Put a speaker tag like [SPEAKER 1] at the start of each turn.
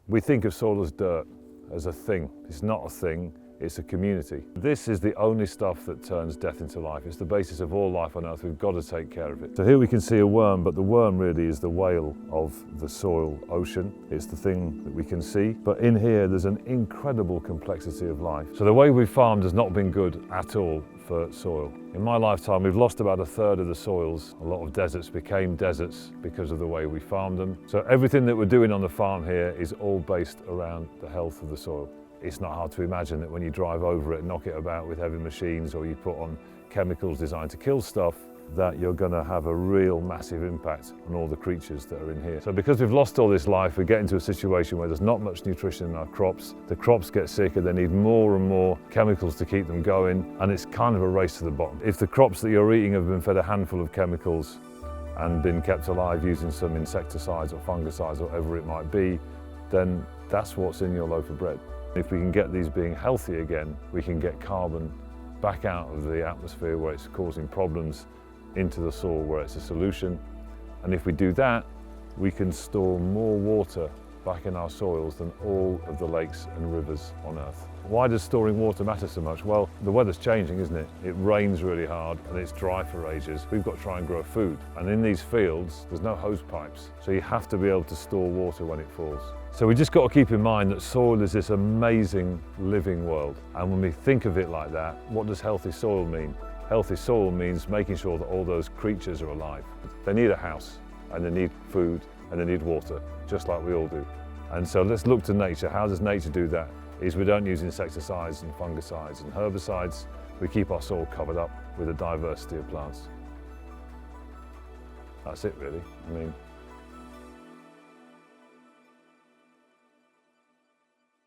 [SPEAKER 1] We think of soil as dirt, as a thing. It's not a thing, it's a community. This is the only stuff that turns death into life. It's the basis of all life on earth. We've got to take care of it. So here we can see a worm, but the worm really is the whale of the soil ocean. It's the thing that we can see. But in here, there's an incredible complexity of life. So the way we farmed has not been good at all for soil. In my lifetime, we've lost about a third of the soils. A lot of deserts became deserts because of the way we farmed them. So everything that we're doing on the farm here is all based around the health of the soil. It's not hard to imagine that when you drive over it, knock it about with heavy machines, or you put on chemicals designed to kill stuff, that you're going to have a real massive impact on all the creatures that are in here. So because we've lost all this life, we get into a situation where there's not much nutrition in our crops. The crops get sicker, they need more and more chemicals to keep them going, and it's kind of a race to the bottom. If the crops that you're eating have been fed a handful of chemicals and been kept alive using some insecticides or fungicides or whatever it might be, then that's what's in your loaf of bread. If we can get these being healthy again, we can get carbon back out of the atmosphere where it's causing problems into the soil where it's a solution. And if we do that, we can store more water back in our soils than all of the lakes and rivers on Earth. Why does storing water matter so much? Well, the weather's changing, isn't it? It rains really hard and it's dry for ages. We've got to try and grow food. And in these fields, there's no hose pipes. So you have to be able to store water when it falls. So we just got to keep in mind that soil is this amazing living world. And when we think of it like that, what does healthy soil mean? Healthy soil means making sure that all those creatures are alive. They need a house, and they need food, and they need water, just like we all do. And so let's look to nature. How does nature do that? Is we don't use insecticides and fungicides and herbicides. We keep our soil covered up with a diversity of plants. That's it really. I mean,